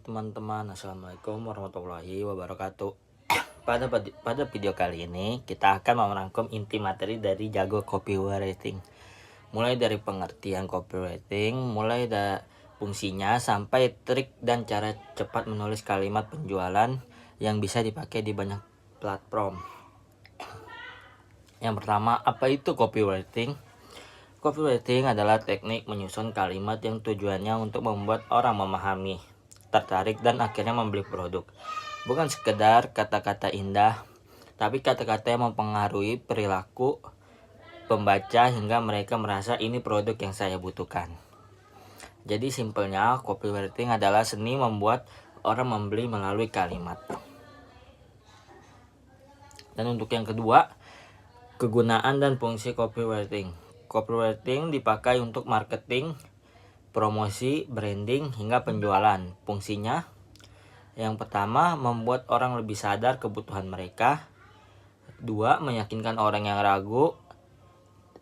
teman-teman, assalamualaikum warahmatullahi wabarakatuh. Pada video kali ini kita akan merangkum inti materi dari Jago Copywriting, mulai dari pengertian copywriting, mulai dari fungsinya sampai trik dan cara cepat menulis kalimat penjualan yang bisa dipakai di banyak platform. Yang pertama, apa itu copywriting? Copywriting adalah teknik menyusun kalimat yang tujuannya untuk membuat orang memahami, tertarik, dan akhirnya membeli produk. Bukan sekedar kata-kata indah, tapi kata-kata yang mempengaruhi perilaku pembaca hingga mereka merasa ini produk yang saya butuhkan. Jadi simpelnya, copywriting adalah seni membuat orang membeli melalui kalimat. Dan untuk yang kedua, kegunaan dan fungsi copywriting. Copywriting dipakai untuk marketing, promosi, branding, hingga penjualan. Fungsinya, yang pertama, membuat orang lebih sadar kebutuhan mereka. 2. Meyakinkan orang yang ragu.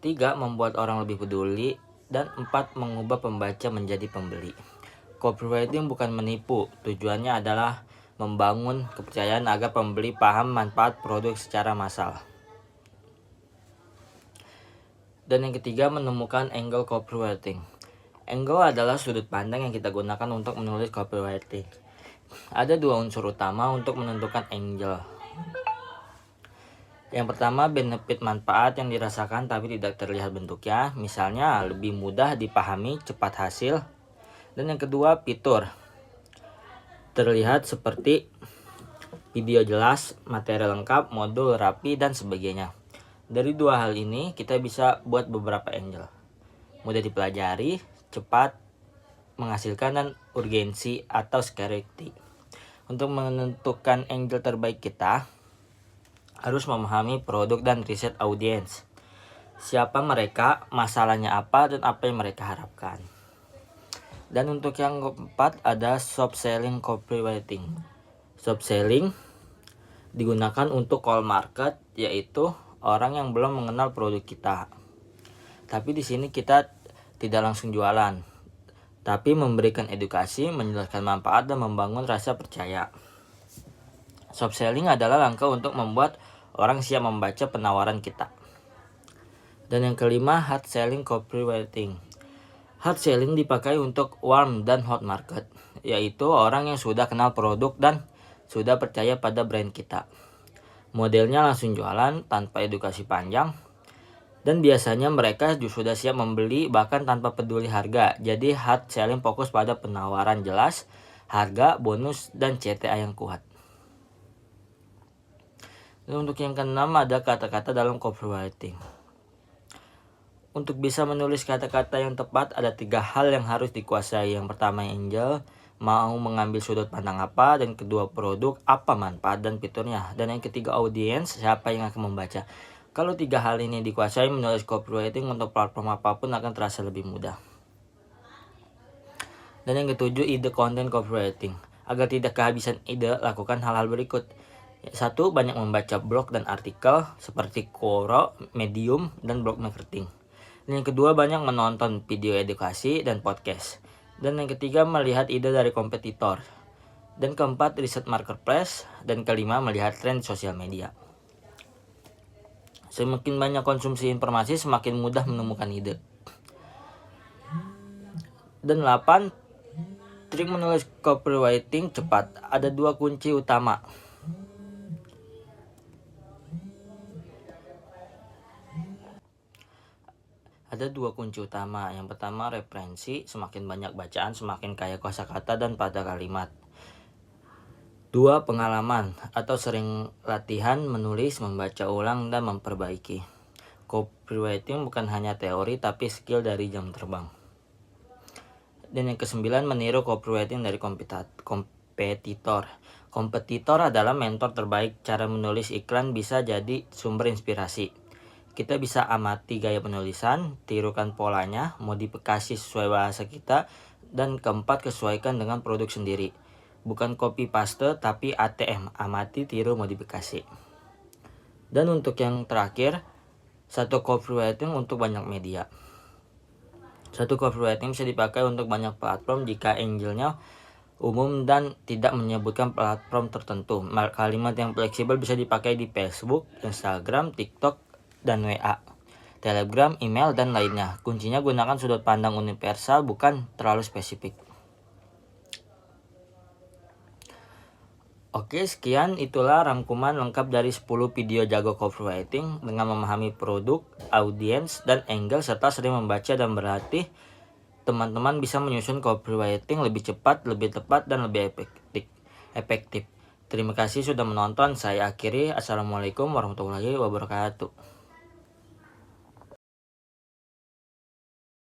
3. Membuat orang lebih peduli. Dan 4. Mengubah pembaca menjadi pembeli. Copywriting bukan menipu, tujuannya adalah membangun kepercayaan agar pembeli paham manfaat produk secara massal. Dan yang ketiga, menemukan angle copywriting. Angle adalah sudut pandang yang kita gunakan untuk menulis copywriting. Ada dua unsur utama untuk menentukan angle. Yang pertama, benefit manfaat yang dirasakan tapi tidak terlihat bentuknya, misalnya lebih mudah dipahami, cepat hasil. Dan yang kedua, fitur. Terlihat seperti video jelas, materi lengkap, modul rapi, dan sebagainya. Dari dua hal ini kita bisa buat beberapa angle. Mudah dipelajari, cepat menghasilkan, dan urgensi atau scarcity. Untuk menentukan angle terbaik kita harus memahami produk dan riset audiens. Siapa mereka, masalahnya apa, dan apa yang mereka harapkan. Dan untuk yang keempat ada soft selling copywriting. Soft selling digunakan untuk cold market, yaitu orang yang belum mengenal produk kita. Tapi di sini kita tidak langsung jualan, tapi memberikan edukasi, menjelaskan manfaat, dan membangun rasa percaya. Soft selling adalah langkah untuk membuat orang siap membaca penawaran kita. Dan yang kelima, hard selling copywriting. Hard selling dipakai untuk warm dan hot market, yaitu orang yang sudah kenal produk dan sudah percaya pada brand kita. Modelnya langsung jualan tanpa edukasi panjang, dan biasanya mereka sudah siap membeli bahkan tanpa peduli harga. Jadi hard selling fokus pada penawaran jelas, harga, bonus, dan CTA yang kuat. Dan untuk yang keenam ada kata-kata dalam copywriting. Untuk bisa menulis kata-kata yang tepat ada 3 hal yang harus dikuasai. Yang pertama, angle, mau mengambil sudut pandang apa, dan kedua, produk apa manfaat dan fiturnya, dan yang ketiga, audiens, siapa yang akan membaca. Kalau 3 hal ini dikuasai, menulis copywriting untuk platform apapun akan terasa lebih mudah. Dan yang ketujuh, ide konten copywriting. Agar tidak kehabisan ide, lakukan hal-hal berikut. 1. Banyak membaca blog dan artikel seperti Quora, Medium, dan blog marketing. Dan yang kedua, banyak menonton video edukasi dan podcast. Dan yang ketiga, melihat ide dari kompetitor. Dan keempat, riset marketplace. Dan kelima, melihat tren sosial media. Semakin banyak konsumsi informasi, semakin mudah menemukan ide. Dan 8, trik menulis copywriting cepat. Ada 2 kunci utama. Ada 2 kunci utama. Yang pertama, referensi. Semakin banyak bacaan, semakin kaya kosakata dan pada kalimat. 2. Pengalaman atau sering latihan menulis, membaca ulang, dan memperbaiki. Copywriting bukan hanya teori tapi skill dari jam terbang. Dan yang ke-9, meniru copywriting dari kompetitor. Kompetitor adalah mentor terbaik. Cara menulis iklan bisa jadi sumber inspirasi. Kita bisa amati gaya penulisan, tirukan polanya, modifikasi sesuai bahasa kita, dan keempat, sesuaikan dengan produk sendiri. Bukan copy paste tapi ATM, amati, tiru, modifikasi. Dan untuk yang terakhir, 1 copywriting untuk banyak media. Satu copywriting bisa dipakai untuk banyak platform jika angle-nya umum dan tidak menyebutkan platform tertentu. Kalimat yang fleksibel bisa dipakai di Facebook, Instagram, TikTok, dan WA, Telegram, email, dan lainnya. Kuncinya gunakan sudut pandang universal, bukan terlalu spesifik. Oke, sekian itulah rangkuman lengkap dari 10 video jago copywriting dengan memahami produk, audiens, dan angle serta sering membaca dan berlatih. Teman-teman bisa menyusun copywriting lebih cepat, lebih tepat, dan lebih efektif. Terima kasih sudah menonton. Saya akhiri. Assalamualaikum warahmatullahi wabarakatuh.